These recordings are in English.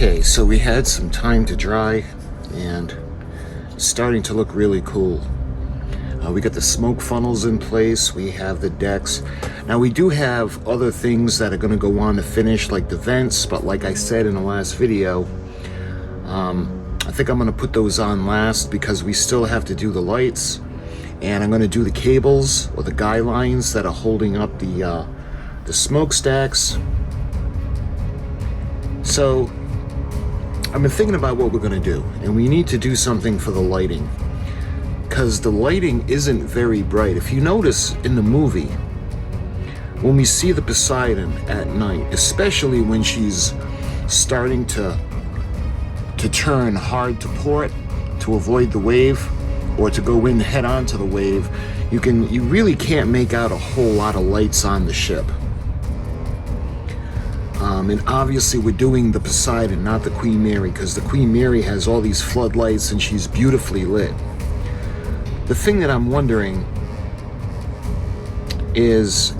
Okay, so we had some time to dry and it's starting to look really cool. We got the smoke funnels in place, we have the decks. Now we do have other things that are going to go on to finish, like the vents, but like I said in the last video, I think I'm going to put those on last because we still have to do the lights, and I'm going to do the cables or the guy lines that are holding up the smokestacks. So I've been thinking about what we're going to do, and we need to do something for the lighting, because the lighting isn't very bright. If you notice in the movie, when we see the Poseidon at night, especially when she's starting to turn hard to port to avoid the wave, or to go in head on to the wave, you really can't make out a whole lot of lights on the ship. And obviously we're doing the Poseidon, not the Queen Mary, because the Queen Mary has all these floodlights and she's beautifully lit. The thing that I'm wondering is,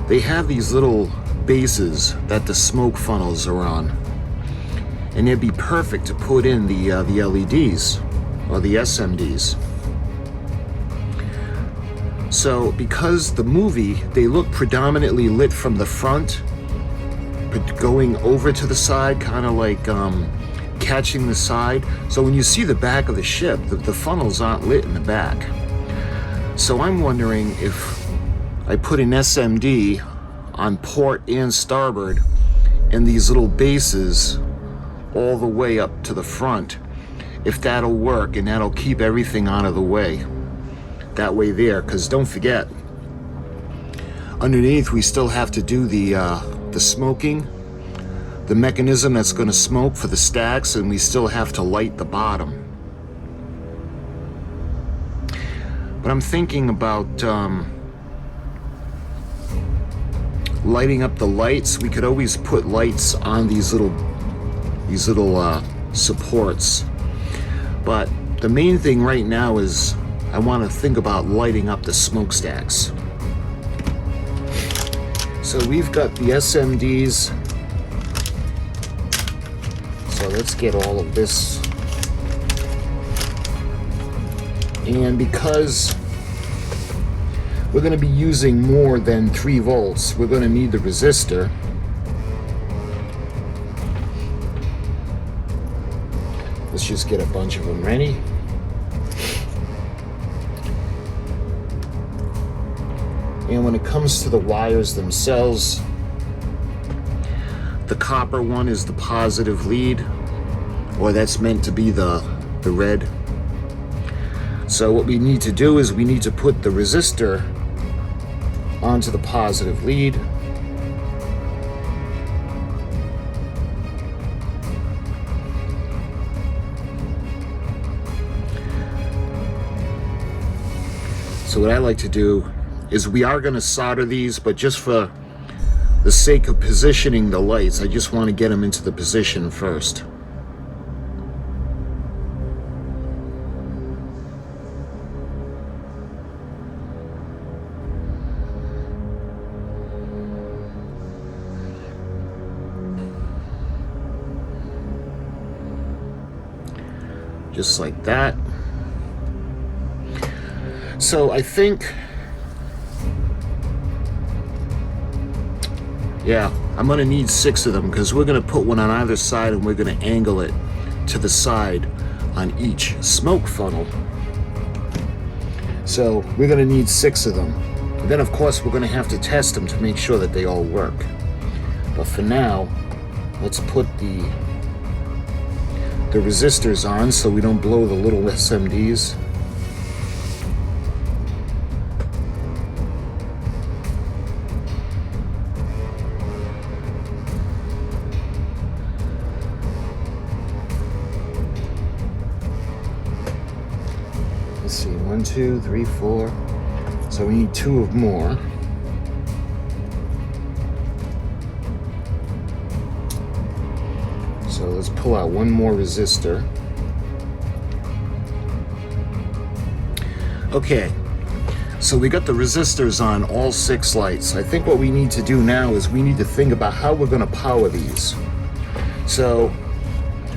they have these little bases that the smoke funnels are on, and it'd be perfect to put in the LEDs or the SMDs. So because the movie, they look predominantly lit from the front, but going over to the side, kind of like catching the side. So when you see the back of the ship, the funnels aren't lit in the back. So I'm wondering if I put an SMD on port and starboard and these little bases all the way up to the front, if that'll work, and that'll keep everything out of the way. That way there, because don't forget, underneath we still have to do the smoking, the mechanism that's going to smoke for the stacks, and we still have to light the bottom. But I'm thinking about lighting up the lights. We could always put lights on these little supports. But the main thing right now is I want to think about lighting up the smokestacks. So we've got the SMDs. So let's get all of this. And because we're going to be using more than 3 volts, we're going to need the resistor. Let's just get a bunch of them ready. And when it comes to the wires themselves, the copper one is the positive lead, or that's meant to be the red. So what we need to do is we need to put the resistor onto the positive lead. So what I like to do is, we are going to solder these, but just for the sake of positioning the lights, I just want to get them into the position first. Just like that. So I think, yeah, I'm going to need 6 of them, because we're going to put one on either side and we're going to angle it to the side on each smoke funnel. So we're going to need 6 of them. And then of course we're going to have to test them to make sure that they all work. But for now, let's put the resistors on so we don't blow the little SMDs. Let's see, 1, 2, 3, 4. So we need 2 of more. So let's pull out 1 more resistor. Okay, so we got the resistors on all 6 lights. I think what we need to do now is we need to think about how we're going to power these. So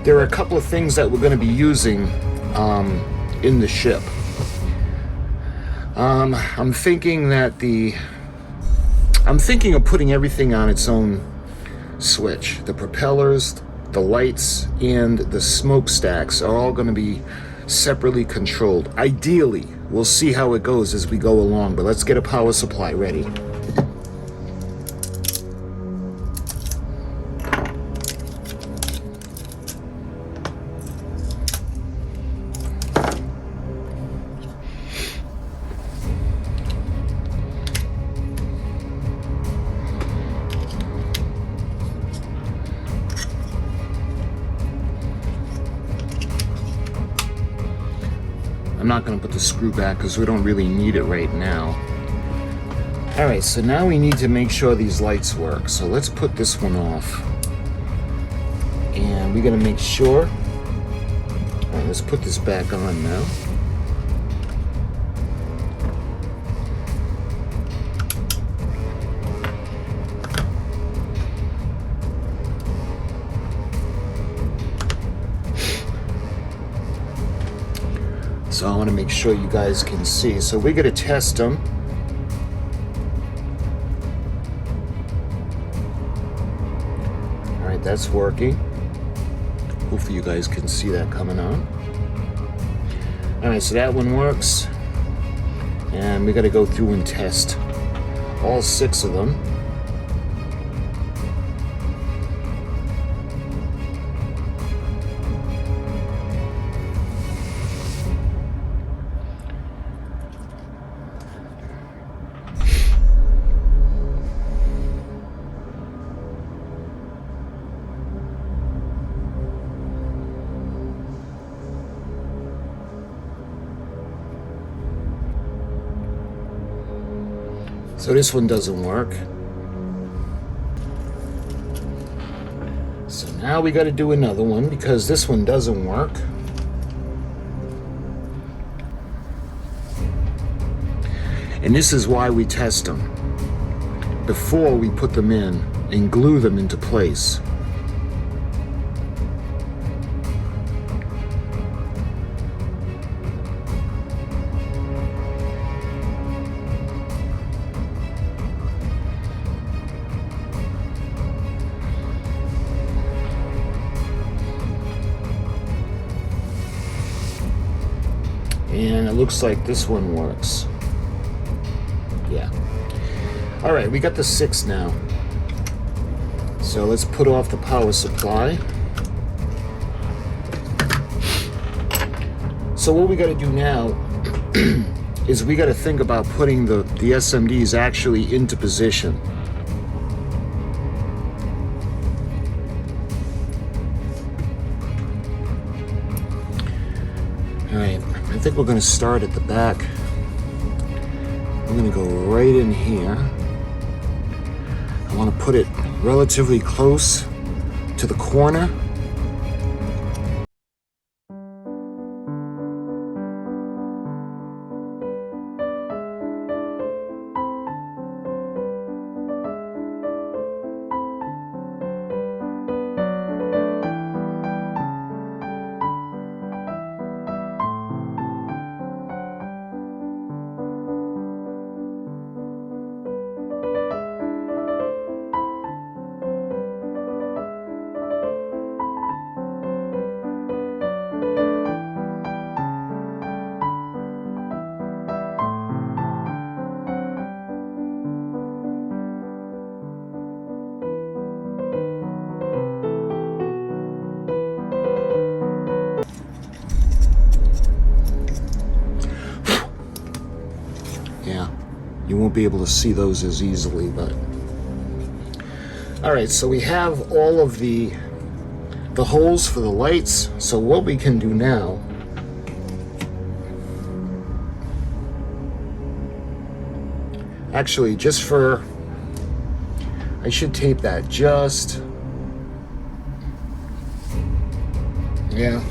there are a couple of things that we're going to be using in the ship. I'm thinking of putting everything on its own switch. The propellers, the lights, and the smokestacks are all going to be separately controlled. Ideally, we'll see how it goes as we go along, but let's get a power supply ready. I'm not going to put the screw back because we don't really need it right now. Alright, so now we need to make sure these lights work. So let's put this one off. And we got to make sure. Alright, let's put this back on now. So I want to make sure you guys can see. So we're going to test them. All right, that's working. Hopefully you guys can see that coming on. All right, so that one works. And we got to go through and test all 6 of them. So this one doesn't work. So now we got to do another one because this one doesn't work. And this is why we test them before we put them in and glue them into place. And it looks like this one works. Yeah. All right, we got the 6 now. So let's put off the power supply. So what we got to do now is we got to think about putting the SMDs actually into position. All right. I think we're going to start at the back. We're going to go right in here. I want to put it relatively close to the corner. You won't be able to see those as easily, but all right, so we have all of the holes for the lights. So what we can do now, actually, just for, I should tape that just, yeah.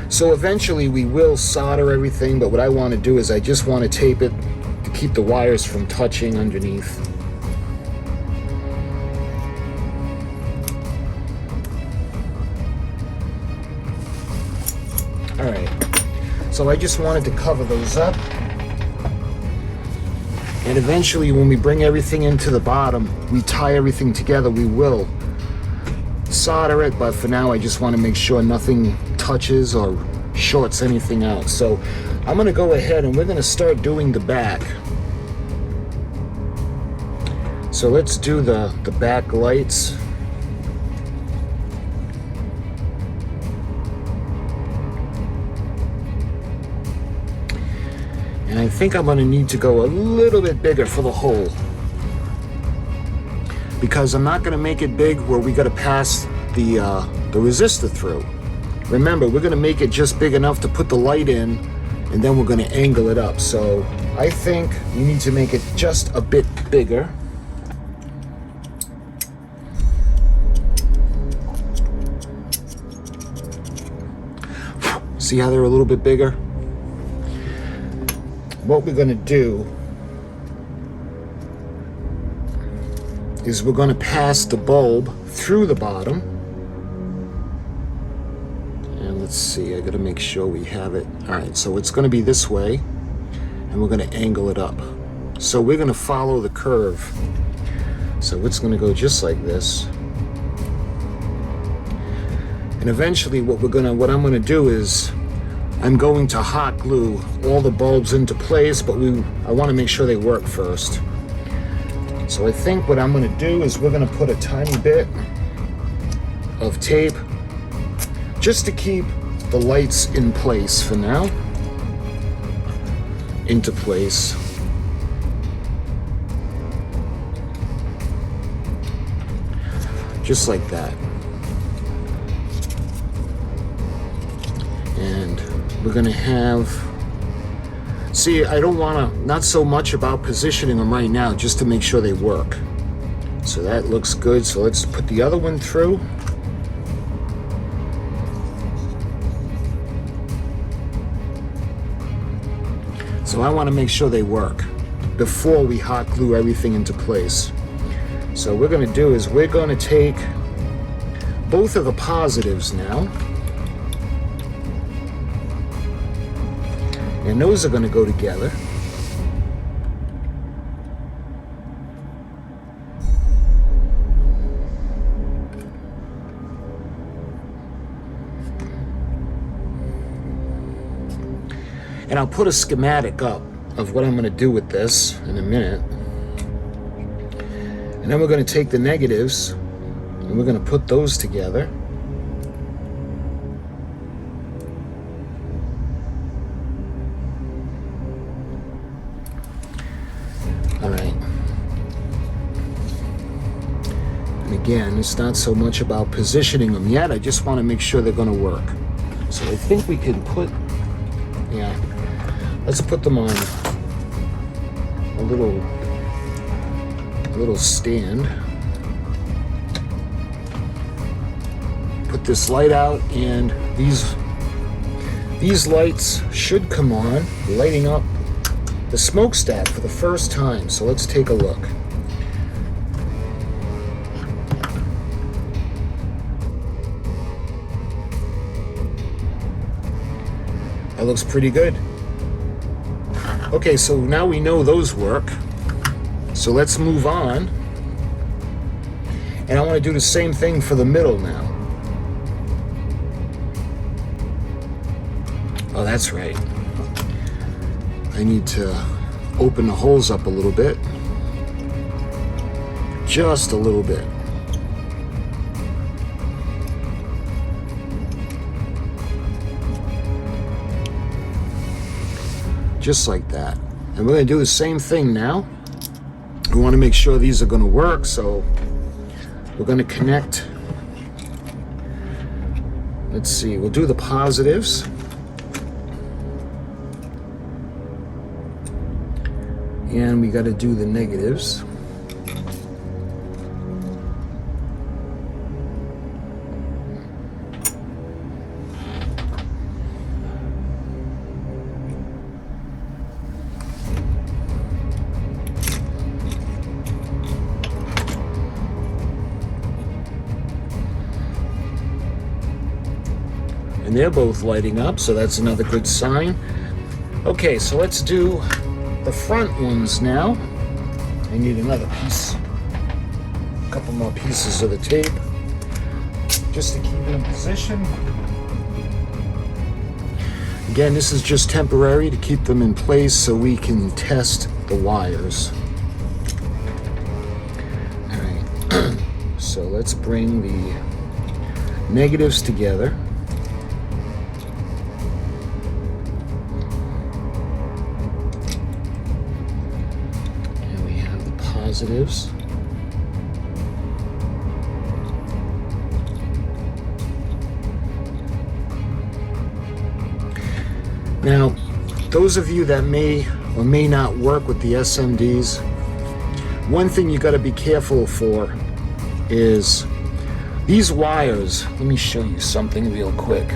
So eventually we will solder everything, but what I want to do is I just want to tape it to keep the wires from touching underneath. So I just wanted to cover those up. And eventually when we bring everything into the bottom, we tie everything together, we will solder it, but for now I just want to make sure nothing touches or shorts anything out. So I'm going to go ahead and we're going to start doing the back. So let's do the back lights. And I think I'm going to need to go a little bit bigger for the hole, because I'm not going to make it big where we got to pass the resistor through. Remember, we're going to make it just big enough to put the light in, and then we're going to angle it up. So I think we need to make it just a bit bigger. See how they're a little bit bigger? What we're going to do is we're going to pass the bulb through the bottom. And let's see, I got to make sure we have it. All right, so it's going to be this way, and we're going to angle it up. So we're going to follow the curve. So it's going to go just like this. And eventually what I'm going to do is I'm going to hot glue all the bulbs into place, but I want to make sure they work first. So I think what I'm going to do is we're going to put a tiny bit of tape just to keep the lights in place for now. Into place. Just like that. And we're going to have, see, I don't want to, not so much about positioning them right now, just to make sure they work. So that looks good. So let's put the other one through. So I want to make sure they work before we hot glue everything into place. So what we're going to do is we're going to take both of the positives now, and those are going to go together. And I'll put a schematic up of what I'm going to do with this in a minute. And then we're going to take the negatives and we're going to put those together. All right. And again, it's not so much about positioning them yet. I just want to make sure they're going to work. So I think we can put, yeah, let's put them on a little stand. Put this light out, and these lights should come on, lighting up the smokestack for the first time. So let's take a look. That looks pretty good. Okay, so now we know those work. So let's move on. And I want to do the same thing for the middle now. Oh, that's right. I need to open the holes up a little bit. Just a little bit. Just like that. And we're going to do the same thing now. We want to make sure these are going to work, so we're going to connect. Let's see, we'll do the positives. And we got to do the negatives. and they're both lighting up, so that's another good sign. Okay, so let's do the front ones now. I need another piece, a couple more pieces of the tape, just to keep it in position. Again, this is just temporary to keep them in place so we can test the wires. All right, so let's bring the negatives together. And we have the positives. Now, those of you that may or may not work with the SMDs, one thing you got to be careful for is these wires. Let me show you something real quick.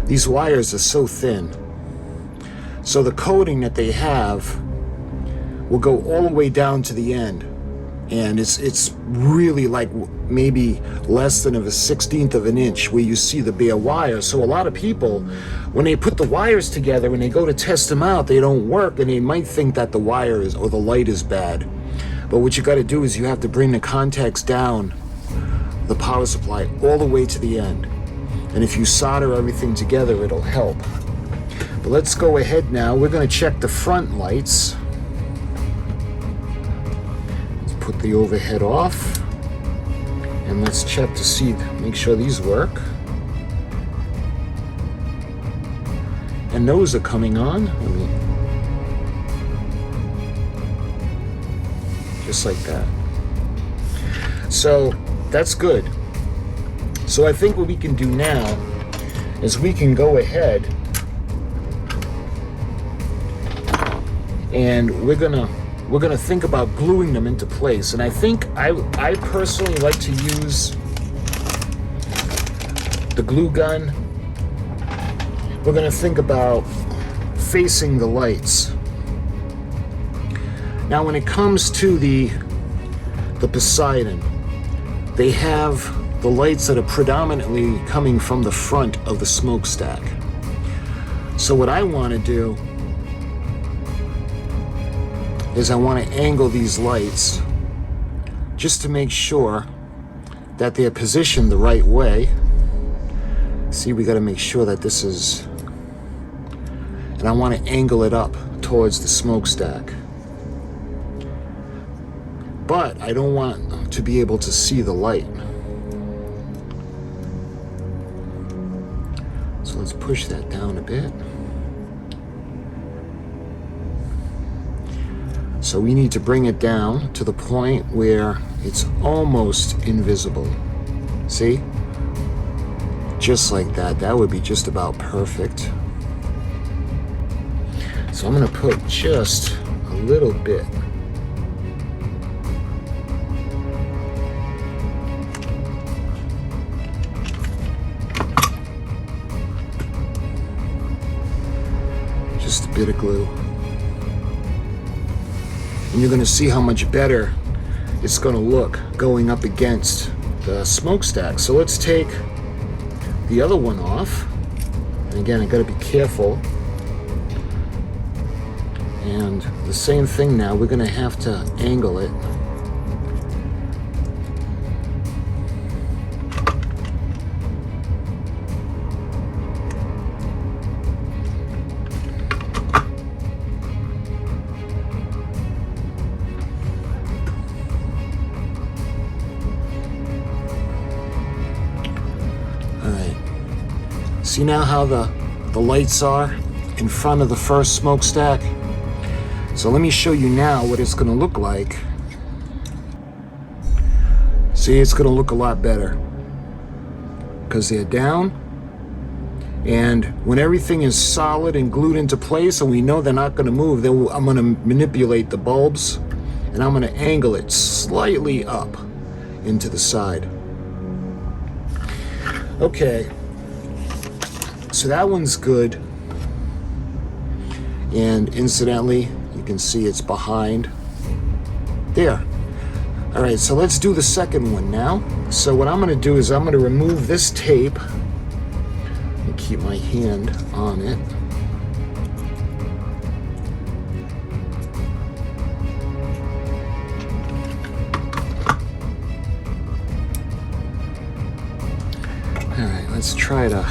These wires are so thin, so the coating that they have will go all the way down to the end. And it's really like maybe less than of a 1/16 of an inch where you see the bare wire. So a lot of people, when they put the wires together and they go to test them out, they don't work, and they might think that the wire is or the light is bad. But what you got to do is you have to bring the contacts down, the power supply, all the way to the end. And if you solder everything together, it'll help. But let's go ahead now. We're going to check the front lights. Put the overhead off, and let's check to see, make sure these work. And those are coming on. Just like that. So that's good. So I think what we can do now is we can go ahead and we're gonna think about gluing them into place. And I think I personally like to use the glue gun. We're gonna think about facing the lights. Now when it comes to the Poseidon, they have the lights that are predominantly coming from the front of the smokestack. So what I want to do is I want to angle these lights just to make sure that they're positioned the right way. See, we got to make sure that this is, and I want to angle it up towards the smokestack. But I don't want to be able to see the light. So let's push that down a bit. So we need to bring it down to the point where it's almost invisible. See? Just like that. That would be just about perfect. So I'm going to put just a little bit. Just a bit of glue. And you're going to see how much better it's going to look going up against the smokestack. So let's take the other one off. And again, I got to be careful. And the same thing now, we're going to have to angle it. See now how the lights are in front of the first smokestack? So let me show you now what it's going to look like. See, it's going to look a lot better because they're down. And when everything is solid and glued into place and we know they're not going to move, then I'm going to manipulate the bulbs and I'm going to angle it slightly up into the side. Okay. So that one's good, and incidentally, you can see it's behind. There, All right, so let's do the second one now. So what I'm going to do is I'm going to remove this tape and keep my hand on it. All right, let's try to...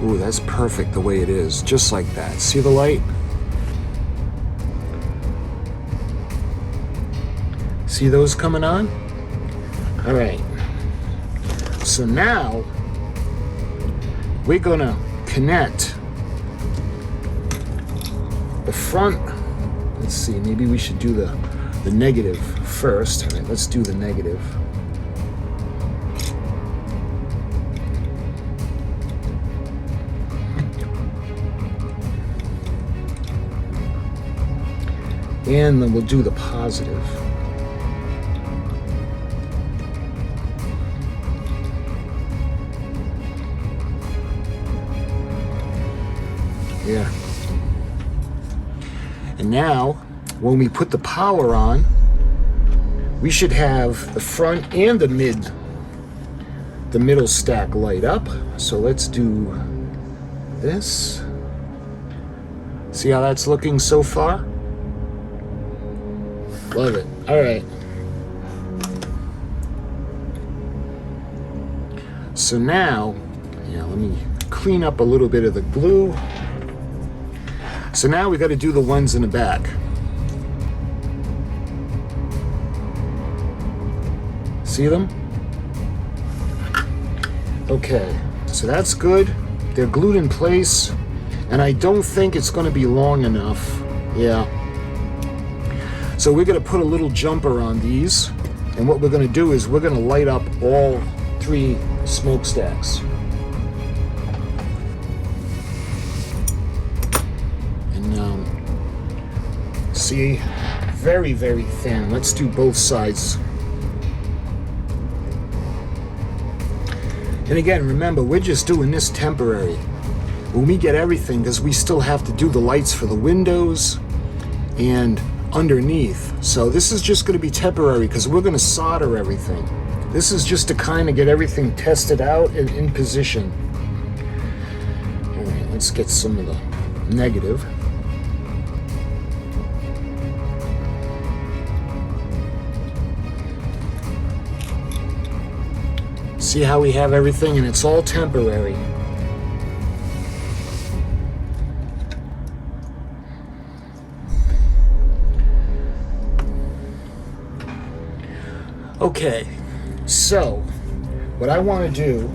Ooh, that's perfect the way it is, just like that. See the light? See those coming on? All right. So now we're gonna connect the front. Let's see, maybe we should do the negative first. All right, let's do the negative. And then we'll do the positive. Yeah. And now, when we put the power on, we should have the front and the middle stack light up. So let's do this. See how that's looking so far? Love it. All right. So now, let me clean up a little bit of the glue. So now we got to do the ones in the back. See them? Okay, so that's good. They're glued in place, and I don't think it's going to be long enough. Yeah. So we're going to put a little jumper on these, and what we're going to do is we're going to light up all 3 smokestacks. See, very, very thin. Let's do both sides. And again, remember, we're just doing this temporary. When we get everything, because we still have to do the lights for the windows and underneath. So this is just going to be temporary because we're going to solder everything. This is just to kind of get everything tested out and in position. All right, let's get some of the negative. See how we have everything, and it's all temporary. Okay, so what I want to do,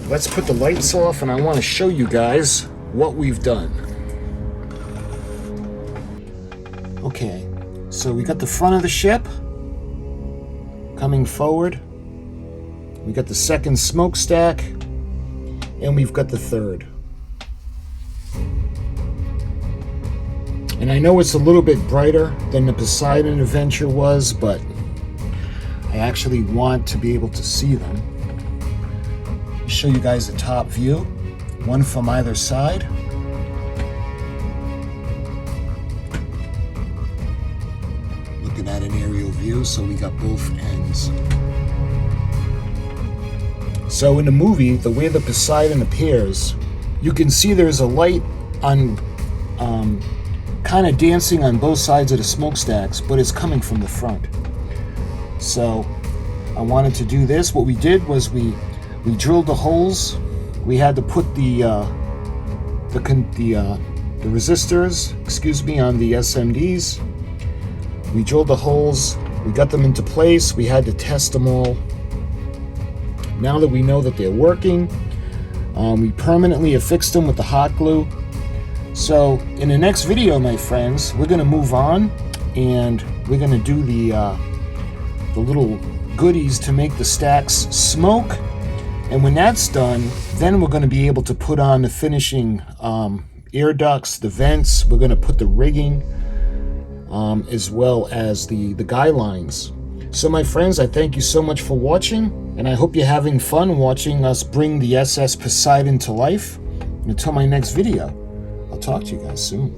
let's put the lights off, and I want to show you guys what we've done. Okay, so we got the front of the ship coming forward. We got the second smokestack, and we've got the third. And I know it's a little bit brighter than the Poseidon adventure was, but I actually want to be able to see them. I'll show you guys the top view, one from either side. Looking at an aerial view, so we got both ends. So in the movie, the way the Poseidon appears, you can see there's a light on, kind of dancing on both sides of the smokestacks, but it's coming from the front. So I wanted to do this. What we did was we drilled the holes. We had to put the resistors, on the SMDs. We drilled the holes. We got them into place. We had to test them all. Now that we know that they're working, we permanently affixed them with the hot glue. So in the next video, my friends, we're going to move on, and we're going to do the little goodies to make the stacks smoke. And when that's done, then we're going to be able to put on the finishing air ducts, the vents. We're going to put the rigging, as well as the guy lines. So my friends, I thank you so much for watching, and I hope you're having fun watching us bring the SS Poseidon to life. And until my next video, I'll talk to you guys soon.